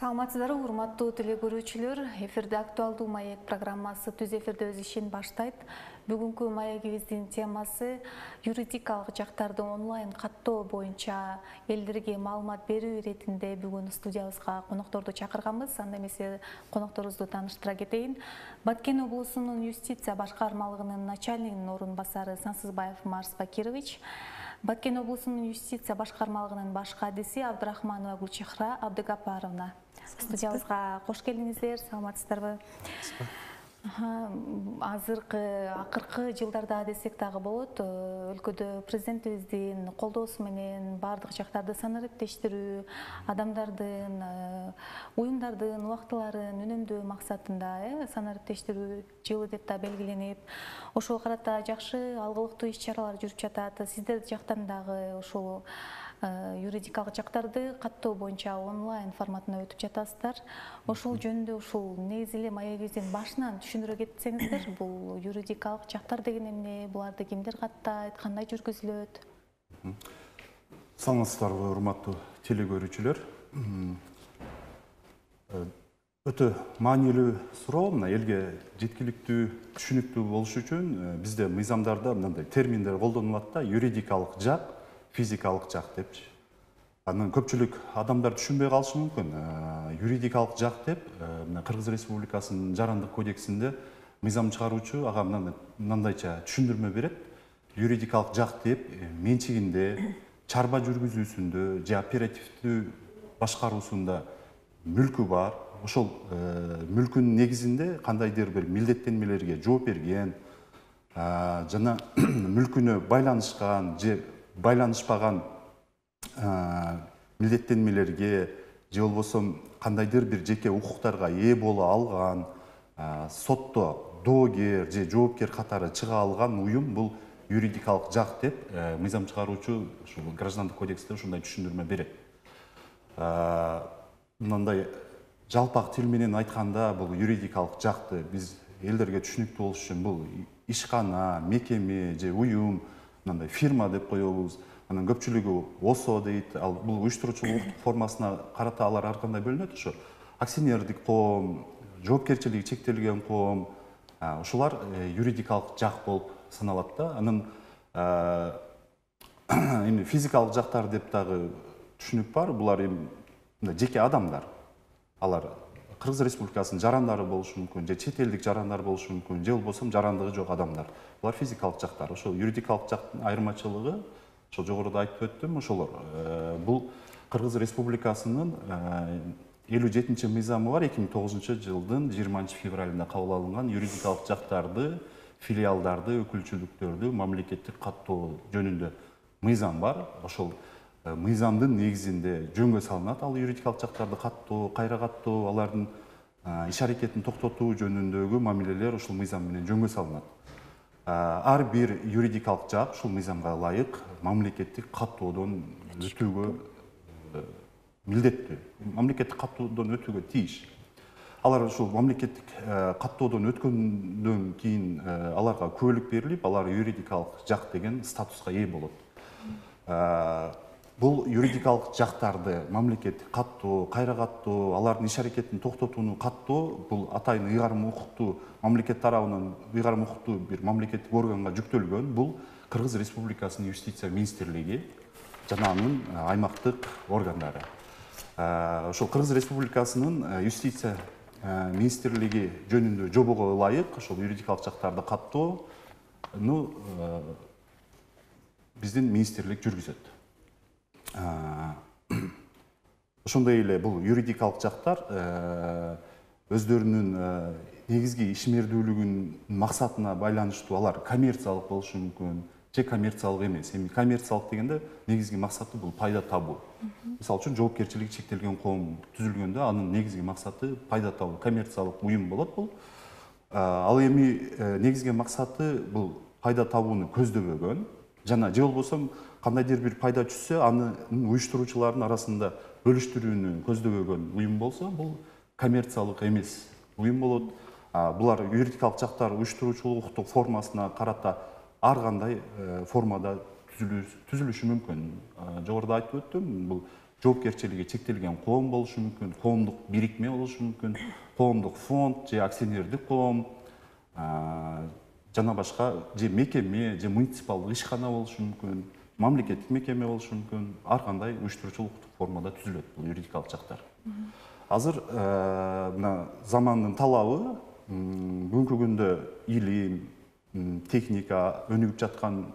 Саламатсыздарбы, урматтуу теле көрүүчүлөр. Эфирде актуалдуу маек программасы түз эфирде өз ишин баштайт. Бүгүнкү маегибиздин темасы юридикалык жактарды онлайн каттоо боюнча элдерге маалымат берүү иретинде бүгүн студиябызга конокторду чакырганбыз. Анда эмесе конокторубузду тааныштыра кетейин. Баткен облусунун юстиция башкармалыгынын начальнигинин орун басары Сансызбаев Марс Бакирович, Баткен облусунун юстиция башкармалыгынын баш кадиси Абдрахманова Гулчехра Абдыгапаровна. Студиябызга кош келиңиздер, саламатсыздарбы? Акыркы жылдарда десек дагы болот, өлкөдө президентибиздин колдоосу менен бардык жактарды санариптештирүү, адамдардын, уюмдардын убактыларын үнөмдөө максатында санариптештирүү жылы деп да белгиленип, ошого карата жакшы алгылыктуу иш-чаралар жүрүп жатат. Сиздер жактан дагы ошол юридикалык жактарды каттоо боюнча онлайн форматына өтүп жатасыздар. Ошол жөнүндө ушул негизи эле маегибиздин башынан түшүндүрө кетсеңиздер, бул юридикалык жактар деген эмне, буларды кимдер каттайт, кандай жүргүзүлөт? Саламатсыздарбы, урматтуу теле көрүүчүлөр. Өтө маанилүү суроо, мына элге жеткиликтүү, түшүнүктүү болуш үчүн бизде мыйзамдарда мындай терминдер колдонулат да, юридикалык жак, физикалык жак депчи. Анан көпчүлүк адамдар түшүнбөй калышы мүмкүн. Юридикалык жак деп, Кыргыз Республикасынын жарандык кодексинде мыйзам чыгаруучу ага мындайча түшүндүрмө берет. Юридикалык жак деп менчигинде, чарба жүргүзүүсүндө же оперативдүү башкаруусунда мүлкү бар. Ошол мүлкүнүн негизинде кандайдыр бир милдеттенмелерге жооп берген, жана мүлкүнө байланышкан же байланышпаган милдеттенмелерге же болбосо кандайдыр бир жеке укуктарга ээ боло алган, сотто доогер же жоопкер катары чыга алган уюм бул юридикалык жак деп мыйзам чыгаруучу ушул граждандык кодексте ушундай түшүндүрмө берет. Мындай жалпак тил менен айтканда бул юридикалык жакты биз элдерге түшүнүктүү болуш үчүн бул ишкана, мекеме же уюм, мындай фирма деп коебуз. Анан көпчүлүгү ОСО дейт. Ал бул уюштуруучулук формасына карата алар ар кандай бөлүнөт. Ошо акционердик коом, жоопкерчилиги чектелген коом, ушулар юридикалык жак болуп саналат да. Анан эми физикалык жактар деп дагы түшүнүк бар. Булар эми жеке адамдар. Алар Кыргыз Республикасынын жарандары болушу мүмкүн, же чет элдик жарандар болушу мүмкүн, же болбосо жарандыгы жок адамдар. Булар физикалык жактар. Ошол юридикалык жактын айырмачылыгы, ошол жогоруда айтып өттүм, ошолор. Бул Кыргыз Республикасынын 57-чи мыйзамы бар, 2009 жылдын 20 февралында кабыл алынган юридикалык жактарды, филиалдарды, өкүлчүлүктөрдү мамлекеттик каттоо жөнүндө мыйзам бар. Ошол мыйзамдын негизинде жөнгө салынат ал юридикалык жактарды каттоо, кайра каттоо, алардын иш аракетин токтотуу жөнүндөгү мамилелер ушул мыйзам менен жөнгө салынат. Ар бир юридикалык жак ушул мыйзамга ылайык мамлекеттик каттоодон өтүүгө милдеттүү. Мамлекеттик каттоодон өтүүгө тийиш. Алар ушул мамлекеттик каттоодон өткөндөн кийин аларга күбөлүк берилип, алар юридикалык жак деген статуска ээ болот. Бул юридикалык жактарды мамлекеттик каттоо, кайра каттоо, алардын иш аракетин токтотууну каттоо бул атайын ыйгарым укуктуу мамлекет тарабынан ыйгарым укуктуу бир мамлекеттик органга жүктөлгөн. Бул Кыргыз Республикасынын юстиция министрлиги жана анын аймактык органдары. Ошол Кыргыз Республикасынын юстиция министрлиги жөнүндө жобого ылайык ошол юридикалык жактарды каттоону биздин министрлик жүргүзөт. Ошондой эле бул юридикалык жактар өздөрүнүн негизги ишмердүүлүгүнүн максатына байланыштуу, алар коммерциялык болушу мүмкүн, же коммерциялык эмес. Эми коммерциялык дегенде негизги максаты бул пайда табуу. Мисалы үчүн жоопкерчилиги чектелген коом түзүлгөндө анын негизги максаты пайда табуу, коммерциялык уюм болот бул. Ал эми негизги максаты бул пайда табууну көздөбөгөн жана же болбосо кандайдыр бир пайда түшсө, аны уюштуруучулардын арасында бөлүштүрүүнү көздөбөгөн уюм болсо, бул коммерциялык эмес уюм болот. Булар юридикалык жактар уюштуруучулуктук формасына карата ар кандай формада түзүлүшү мүмкүн. Жогоруда айтып өттүм, бул жоопкерчилиги чектелген коом болушу мүмкүн, коомдук бирикме болушу мүмкүн, коомдук фонд же акционердик коом, жана башка же мекеме же муниципалдык ишкана болушу мүмкүн, мамлекеттик мекеме болушу мүмкүн, ар кандай уюштуруучулук формада түзүлөт бул юридикалык жактар. Азыр мына замандын талабы бүгүнкү күндө илим, техника өнүгүп жаткан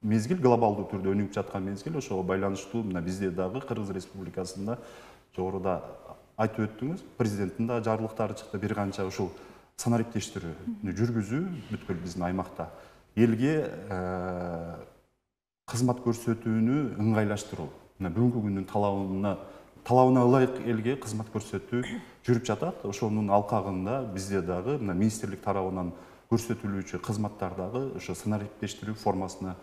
мезгил, глобалдуу түрдө өнүгүп жаткан мезгил, ошого байланыштуу мына бизде дагы Кыргыз Республикасында жогоруда айтып өттүңүз, президенттин да жарлыктары чыкты, бир канча ушул санариптештирүүнү жүргүзүү бүткүл биздин аймакта элге кызмат көрсөтүүнү ыңгайлаштыруу. Мына бүгүнкү күндүн талабына ылайык элге кызмат көрсөтүү жүрүп жатат. Ошонун алкагында бизде дагы мына министрлик тарабынан көрсөтүлүүчү кызматтар дагы ошо санариптештирүү формасына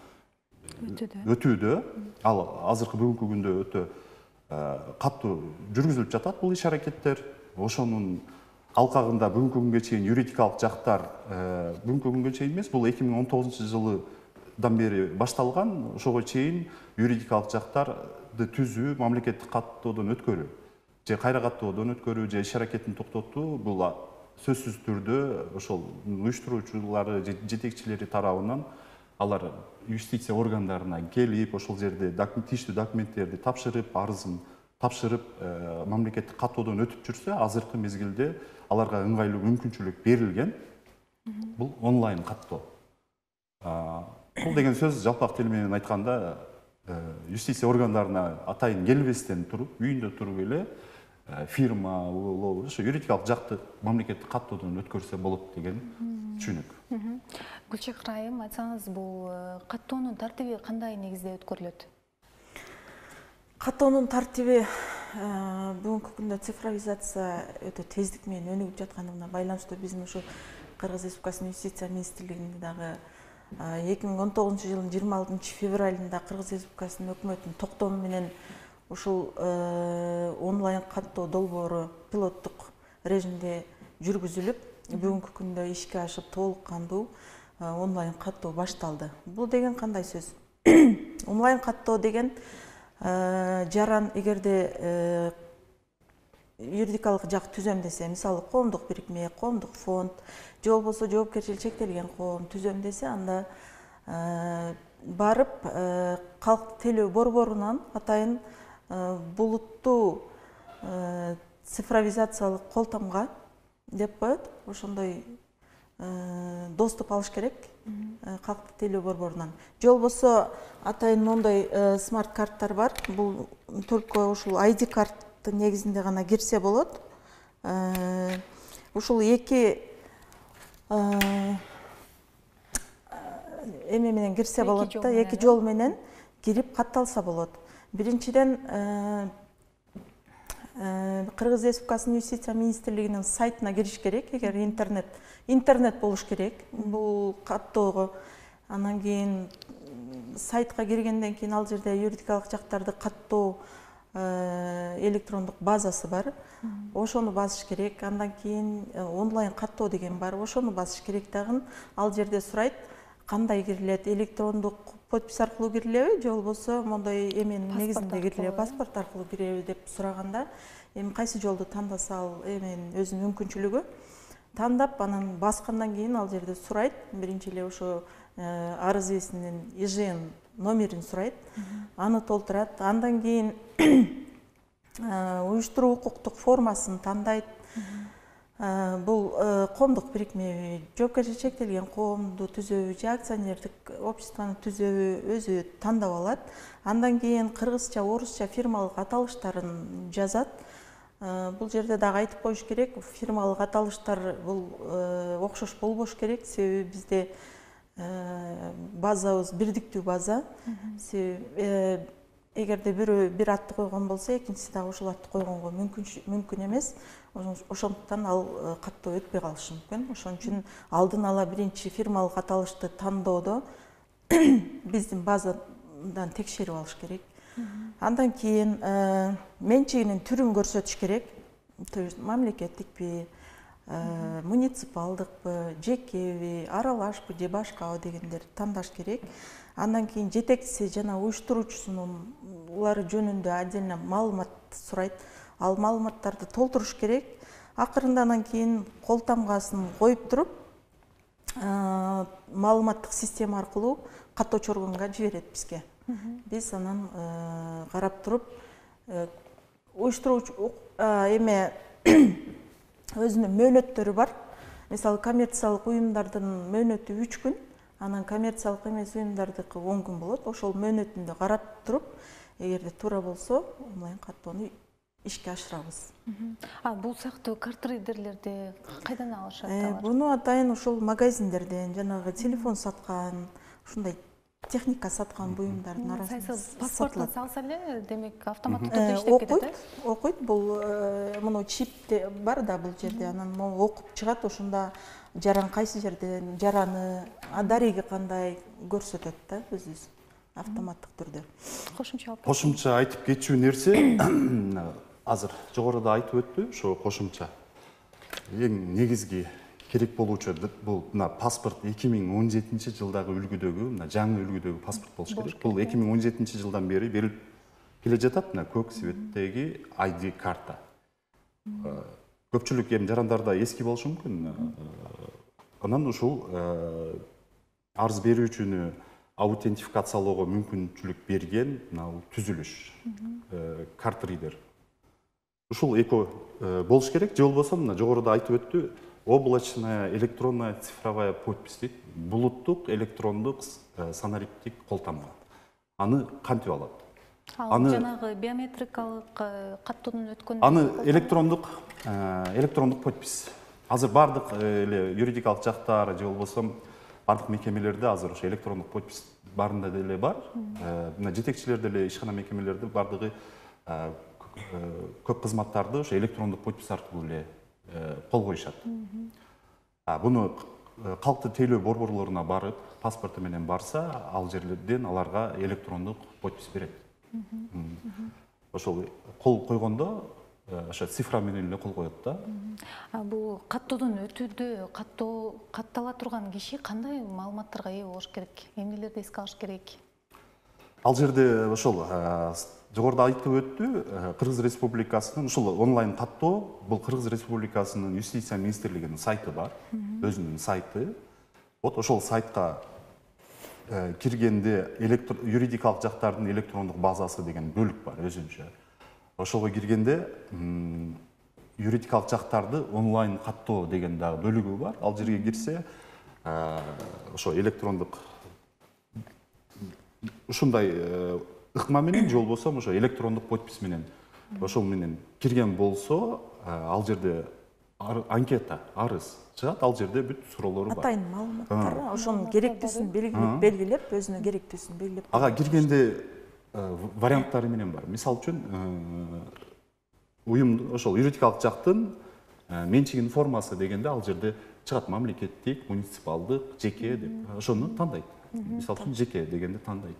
өтүүдө. Ал азыркы бүгүнкү күндө өтө катуу жүргүзүлүп жатат бул иш аракеттер. Ошонун алкагында бүгүнкү күнгө чейин юридикалык жактар бүгүнкү күнгө чейин эмес, бул 2019-жылдан бери башталган. Ошого чейин юридикалык жактарды түзүү, мамлекеттик каттоодон өткөрүү же кайра каттоодон өткөрүү же иш аракетин токтотуу бул сөзсүз түрдө ошол уюштуруучулары же жетекчилери тарабынан алар юстиция органдарына келип, ошол жерде тийиштүү документтерди тапшырып, арызын тапшырып, мамлекеттик каттоодон өтүп жүрсө, азыркы мезгилде аларга ыңгайлуу мүмкүнчүлүк берилген. Бул онлайн каттоо. Бул деген сөз жалпак тил менен айтканда юстиция органдарына атайын келбестен туруп, үйүндө туруп эле фирма, ошо юридикалык жакты мамлекеттик каттоодон өткөрсө болот деген түшүнүк. Гүлчекир айым, айтсаңыз, бул каттоонун тартиби кандай негизде өткөрүлөт? Каттоонун тартиби бүгүнкү күндө цифровизация өтө тездик менен өнүгүп жаткандыгына байланыштуу биздин ушу Кыргыз Республикасынын юстиция министрлигинин дагы 2019-жылдын 26 февралында Кыргыз Республикасынын өкмөтүнүн токтому менен ушул онлайн каттоо долбоору пилоттук режимде жүргүзүлүп, бүгүнкү күндө ишке ашып толук кандуу онлайн каттоо башталды. Бул деген кандай сөз? Онлайн каттоо деген жаран эгерде юридикалык жак түзөм десе, мисалы коомдук бирикме, коомдук фонд же болбосо жоопкерчилиги чектелген коом түзөм десе, анда барып калк төлөө борборунан атайын булуттуу цифровизациялык колтомго деп коет, ошондой доступ алыш керек калктык тейлөө борборунан. Же болбосо атайын мондой смарт карттар бар. Бул только ушул ID карттын негизинде гана кирсе болот. Ушул эки эме менен кирсе болот да, эки жол менен кирип катталса болот. Биринчиден Кыргыз Республикасынын юстиция министрлигинин сайтына кириш керек, эгер интернет болуш керек бул каттоого. Анан кийин сайтка киргенден кийин ал жерде юридикалык жактарды каттоо электрондук базасы бар. Ошону басыш керек. Андан кийин онлайн каттоо деген бар. Ошону басыш керек дагы. Ал жерде сурайт, кандай кирилет, электрондук подпись аркылуу кирилеби же болбосо мондой эменин негизинде кирилеби, паспорт аркылуу кирилеби деп сураганда, эми кайсы жолду тандаса ал эменин өзүнүн мүмкүнчүлүгү. Тандап, анан баскандан кийин ал жерде сурайт, биринчи эле ошо арыз ээсинин ИЖН номерин сурайт, аны толтурат. Андан кийин уюштуруу укуктук формасын тандайт. Бул коомдук бирикме, жоопкерчилиги чектелген коомду түзөбү же акционердик обществону түзөбү өзү тандап алат. Андан кийин кыргызча, орусча фирмалык аталыштарын жазат. Бул жерде дагы айтып коюш керек, фирмалык аталыштар бул окшош болбош керек, себеби бизде базабыз бирдиктүү база. Эгерде бирөө бир атты койгон болсо, экинчиси дагы ошол атты койгонго мүмкүн эмес. Ошондуктан ал каттоо өтпөй калышы мүмкүн. Ошон үчүн алдын ала биринчи фирмалык аталышты тандоодо биздин базадан текшерип алыш керек. Андан кийин менчигинин түрүн көрсөтүш керек. То есть мамлекеттикпи, муниципалдыкпы, жекеби, аралашпы же башкабы дегендерди тандаш керек. Андан кийин жетекчиси жана уюштуруучусунун улары жөнүндө отдельно маалымат сурайт. Ал маалыматтарды толтуруш керек. Акырында анан кийин кол тамгасын коюп туруп, маалыматтык система аркылуу каттоочу органга жиберет бизге. Биз анан карап туруп, уюштуруучу эме өзүнүн мөөнөттөрү бар. Мисалы коммерциялык уюмдардын мөөнөтү 3 күн, анан коммерциялык эмес уюмдардыкы 10 күн болот. Ошол мөөнөтүндө карап туруп, эгерде туура болсо, онлайн каттоону ишке ашырабыз. Бул сыяктуу картридерлерди кайдан алышат? Буну атайын ошол магазиндерден, жанагы телефон саткан, ушундай техника саткан буюмдардын арасында паспортун салса эле, демек автоматтуу түрдө иштеп кетет. Окуйт. Бул муну чип бар да бул жерде. Анан могу окуп чыгат, ошондо жаран кайсы жерден, жараны, дареги кандай көрсөтөт да өзүбүз автоматтык түрдө. Кошумча айтып кетчү нерсе азыр жогоруда айтып өттү, ошо кошумча эң негизги керек болуучу бул паспорт 2017 жылдагы үлгүдөгү, жаңы үлгүдөгү паспорт болуш керек. Бул 2017 жылдан бери берилип келе жатат, көк цветтеги ID карта. Көпчүлүк жарандарда эски болушу мүмкүн. Анан ушул арыз берүүчүнү аутентификациялоого мүмкүнчүлүк берген түзүлүш, картридер. Ушул эко болуш керек, же болбосо жогоруда айтып өттү, облачная электронная цифровая подпись дейт, булуттук электрондук санариптик колтамга. Аны кантип алат? Аны жанагы биометрикалык каттоодон өткөндө аны электрондук подпись. Азыр бардык эле юридикалык жактар же болбосо бардык мекемелерде азыр ошо электрондук подпись барында деле бар. Мына жетекчилер деле ишкана мекемелерде бардыгы көп кызматтарды ошо электрондук подпись аркылуу эле кол коюшат. Буну калктын тейлөө борборлоруна барып, паспорту менен барса, ал жерлерден аларга электрондук подпись берет. Ошол кол койгондо ошо цифра менен эле кол коет да. Бул каттоодон өтүүдө каттала турган киши кандай маалыматтарга ээ болуш керек? Эмнелерди эске алыш керек? Ал жерде ошол жогоруда айтып өттү, Кыргыз Республикасынын ушул онлайн каттоо, бул Кыргыз Республикасынын Юстиция министрлигинин сайты бар, өзүнүн сайты. Вот ошол сайтка киргенде юридикалык жактардын электрондук базасы деген бөлүк бар өзүнчө. Ошого киргенде юридикалык жактарды онлайн каттоо деген дагы бөлүгү бар. Ал жерге кирсе, ошо электрондук ушундай ыкма менен же болбосо ошо электрондук подпись менен ошол менен кирген болсо, ал жерде анкета, арыз чыгат, ал жерде бүт суроолору бар. Атайын маалыматтар, ошонун керектүүсүн белгилеп, өзүнө керектүүсүн белгилеп. Ага киргенде варианттары менен бар. Мисалы үчүн уюм ошол юридикалык жактын менчигинин формасы дегенде ал жерде чыгат мамлекеттик, муниципалдык, жеке деп. Ошону тандайт. Мисалы үчүн жеке дегенде тандайт.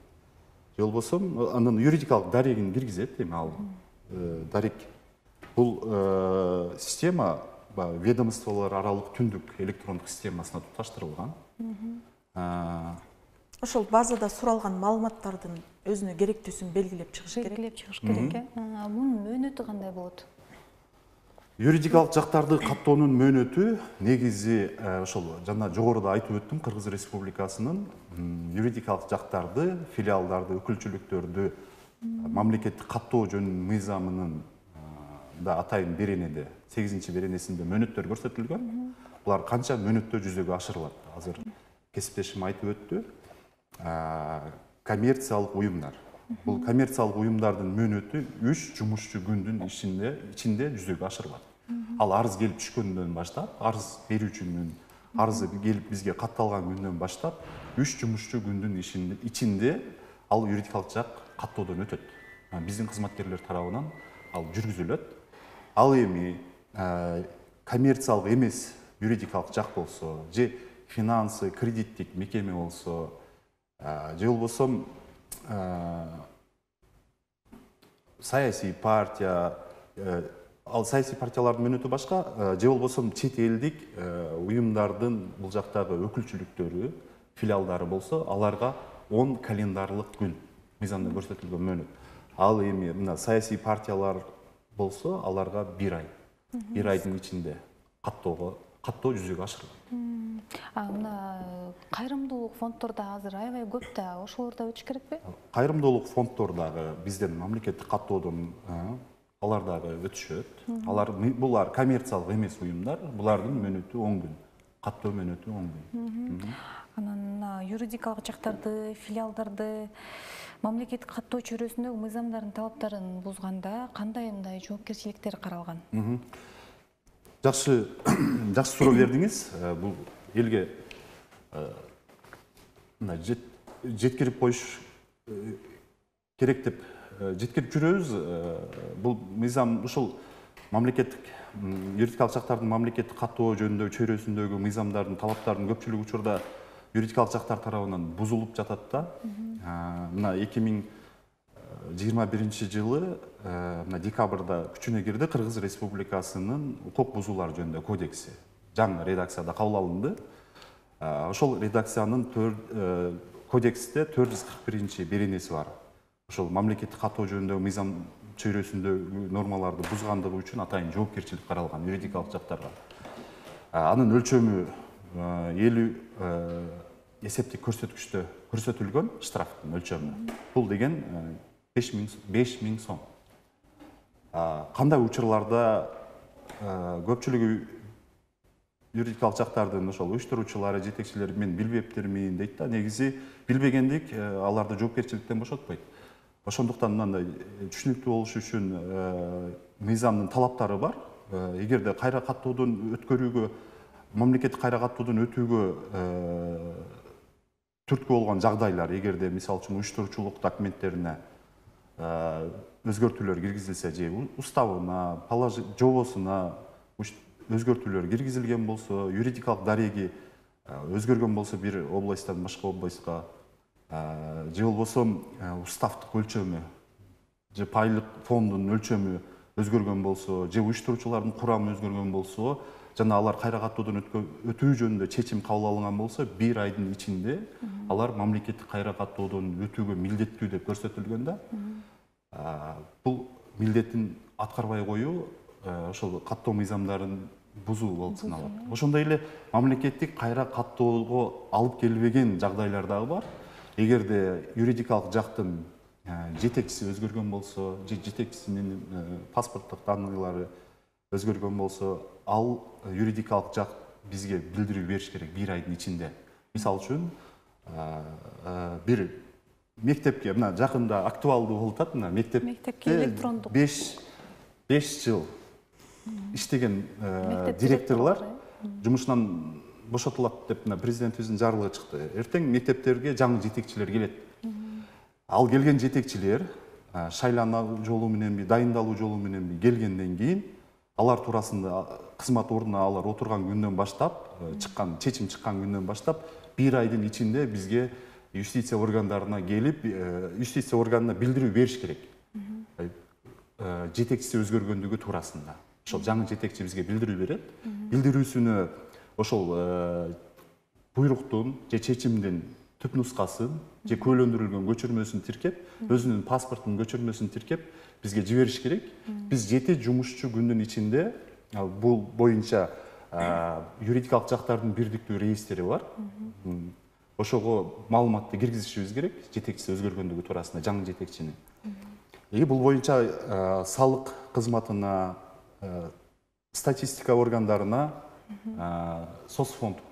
Же болбосо анын юридикалык дарегин киргизет, эми ал дарек. Бул система ведомстволор аралык түндүк электрондук системасына туташтырылган. Ошол базада суралган маалыматтардын өзүнө керектүүсүн белгилеп чыгыш керек. Белгилеп чыгыш керек. Мунун мөөнөтү кандай болот? Юридикалык жактарды каттоонун мөөнөтү негизи ошол жана жогоруда айтып өттүм, Кыргыз Республикасынын юридикалык жактарды, филиалдарды, өкүлчүлүктөрдү мамлекеттик каттоо жөнүнүн мыйзамынын да атайын беренеде 8-чи беренесинде мөөнөттөр көрсөтүлгөн. Булар канча мөөнөттө жүзөгө ашырылат? Азыр кесиптешим айтып өттү. Коммерциялык уюмдар. Бул коммерциялык уюмдардын мөөнөтү 3 жумушчу күндүн ичинде жүзөгө ашырылат. Ал арыз келип түшкөндөн баштап, арыз берүүчүнүн арызы келип бизге катталган күндөн баштап 3 жумушчу күндүн ичинде ал юридикалык жак каттоодон өтөт. Биздин кызматкерлер тарабынан ал жүргүзүлөт. Ал эми коммерциялык эмес юридикалык жак болсо, же финансы, кредиттик мекеме болсо, же болбосо саясий партия, ал саясий партиялардын мөөнөтү башка, же болбосо чет элдик уюмдардын бул жактагы өкүлчүлүктөрү, филиалдары болсо, аларга 10 календарлык күн мыйзамда көрсөтүлгөн мөөнөт. Ал эми мына саясий партиялар болсо, аларга 1 ай. 1 айдын ичинде каттоо жүзөгө ашырылат. Мына кайрымдуулук фонддор да азыр аябай көп да, ошолор да өтүш керекпи? Кайрымдуулук фонддор дагы бизден мамлекеттик каттоодон алар дагы өтүшөт. Булар коммерциялык эмес уюмдар, булардын мөөнөтү 10 күн. Каттоо мөөнөтү 10 күн. Анан юридикалык жактарды, филиалдарды мамлекеттик каттоо чөйрөсүндөгү мыйзамдардын талаптарын бузганда кандай мындай жоопкерчиликтер каралган? Жакшы суроо бердиңиз. Бул элге жеткирип коюш керек деп жеткирип жүрөбүз. Бул мыйзам ушул мамлекеттик юридикалык жактардын мамлекеттик каттоо жөнүндөгү чөйрөсүндөгү мыйзамдардын талаптарынын көпчүлүк учурда юридикалык жактар тарабынан бузулуп жатат да. Мына 2021 жылы мына декабрда күчүнө кирди Кыргыз Республикасынын укук бузуулар жөнүндөгү кодекси. Жаңы редакцияда кабыл алынды. Ошол редакциянын кодексте 441 беренеси бар. Ошол мамлекеттик каттоо жөнүндөгү мыйзам чөйрөсүндөгү нормаларды бузгандыгы үчүн атайын жоопкерчилик каралган юридикалык жактарга. Анын өлчөмү 50 эсептик көрсөткүчтө көрсөтүлгөн штрафтын өлчөмү. Бул деген 5000 сом. Кандай учурларда көпчүлүгү юридикалык жактардын ошол уюштуруучулары, жетекчилери мен билбептермин дейт да. Негизи билбегендик аларды жоопкерчиликтен бошотпойт. Ошондуктан мындай түшүнүктүү болуш үчүн мыйзамдын талаптары бар. Эгерде кайра каттоодон өткөрүүгө, мамлекеттик кайра каттоодон өтүүгө түрткү болгон жагдайлар, эгерде мисалы үчүн уюштуруучулук документтерине өзгөртүүлөр киргизилсе же уставына, жобосуна өзгөртүүлөр киргизилген болсо, юридикалык дареги өзгөргөн болсо бир областтан башка областка, же болбосо уставдык өлчөмү, же пайлык фондунун өлчөмү өзгөргөн болсо, же уюштуруучулардын курамы өзгөргөн болсо, жана алар кайра каттоодон өтүү жөнүндө чечим кабыл алынган болсо, 1 айдын ичинде алар мамлекеттик кайра каттоодон өтүүгө милдеттүү деп көрсөтүлгөн да. Бул милдетин аткарбай коюу ошол каттоо мыйзамдарын бузуу болуп саналат. Ошондой эле мамлекеттик кайра каттоого алып келбеген жагдайлар дагы бар. Эгерде юридикалык жактын жетекчиси өзгөргөн болсо, же жетекчисинин паспорттук данныйлары өзгөргөн болсо, ал юридикалык жак бизге билдирүү бериш керек 1 айдын ичинде. Мисалы үчүн, бир мектепке, мына жакында актуалдуу болуп атат, мына мектепке электрондук 5 жыл иштеген директорлор жумушунан бошотулат деп мына президентибиздин жарлыгы чыкты. Эртең мектептерге жаңы жетекчилер келет. Ал келген жетекчилер шайлануу жолу мененби, дайындалуу жолу мененби келгенден кийин алар туурасында кызмат ордуна алар отурган күндөн баштап, чечим чыккан күндөн баштап 1 айдын ичинде бизге юстиция органдарына келип, юстиция органына билдирүү бериш керек. Жетекчиси өзгөргөндүгү туурасында. Ошол жаңы жетекчи бизге билдирүү берет. Билдирүүсүнө ошол буйруктун же чечимдин түп нускасын же көйлөндүрүлгөн көчүрмөсүн тиркеп, өзүнүн паспортунун көчүрмөсүн тиркеп бизге жибериш керек. Биз 7 жумушчу күндүн ичинде бул боюнча юридикалык жактардын бирдиктүү реестри бар. Ошого маалыматты киргизишибиз керек, жетекчиси өзгөргөндүгү туурасында жаңы жетекчинин. Бул боюнча салык кызматына, статистика органдарына, соцфонд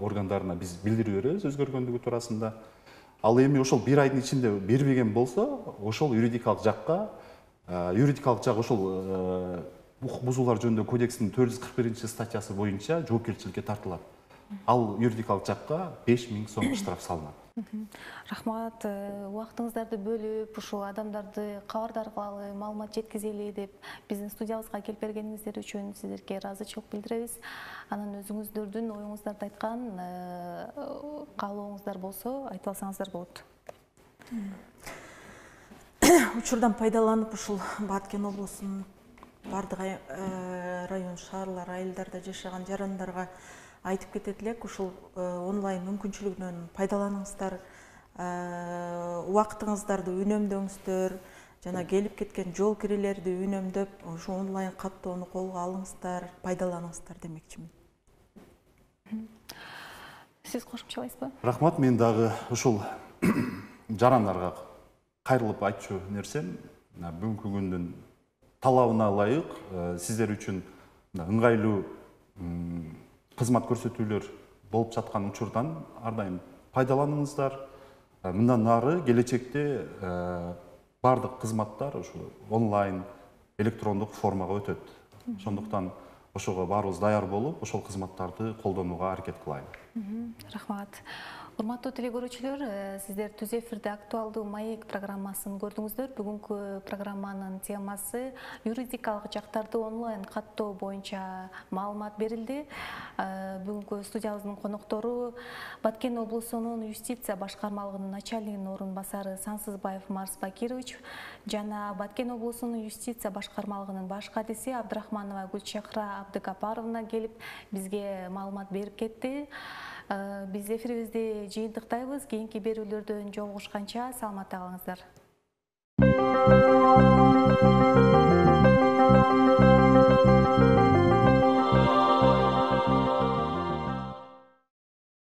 органдарына биз билдирүү беребиз өзгөргөндүгү туурасында. Ал эми ошол 1 айдын ичинде бербеген болсо, ошол юридикалык жакка, юридикалык жак ошол укук бузуулар жөнүндө кодекстин 441 статьясы боюнча жоопкерчиликке тартылат. Ал юридикалык жакка 5000 сом штраф салынат. Рахмат, убактыңыздарды бөлүп, ушул адамдарды кабардар кылалы, маалымат жеткизели деп биздин студиябызга келип бергениңиздер үчүн сиздерге ыраазычылык билдиребиз. Анан өзүңүздөрдүн оюңуздарды айткан каалооңуздар болсо айтып алсаңыздар болот. Учурдан пайдаланып ушул Баткен облусунун бардык район, шаарлар, айылдарда жашаган жарандарга айтып кетет элек, ушул онлайн мүмкүнчүлүгүнөн пайдаланыңыздар, убактыңыздарды үнөмдөңүздөр, жана келип кеткен жол кирелерди үнөмдөп, ушу онлайн каттоону колго алыңыздар, пайдаланыңыздар демекчимин. Сиз кошумчалайсызбы? Рахмат, мен дагы ушул жарандарга кайрылып айтчу нерсем, бүгүнкү күндүн талабына ылайык сиздер үчүн ыңгайлуу кызмат көрсөтүүлөр болуп жаткан учурдан ар дайым пайдаланыңыздар. Мындан ары келечекте бардык кызматтар ушу онлайн электрондук формага өтөт. Ошондуктан ошого баарыбыз даяр болуп, ошол кызматтарды колдонууга аракет кылайлы. Рахмат. Урматтуу телекөрүүчүлөр, сиздер Түз эфирде актуалдуу маек программасын көрдүңүздөр. Бүгүнкү программанын темасы юридикалык жактарды онлайн каттоо боюнча маалымат берилди. Бүгүнкү студиябыздын коноктору Баткен облусунун юстиция башкармалыгынын начальнигинин орун басары Сансызбаев Марс Бакирович жана Баткен облусунун юстиция башкармалыгынын баш катиси Абдрахманова Гүлчахра Абдыгапаровна келип бизге маалымат берип кетти. Биз эфирибизди жыйынтыктайбыз. Кийинки берүүлөрдөн жолугушканча саламатта калыңыздар.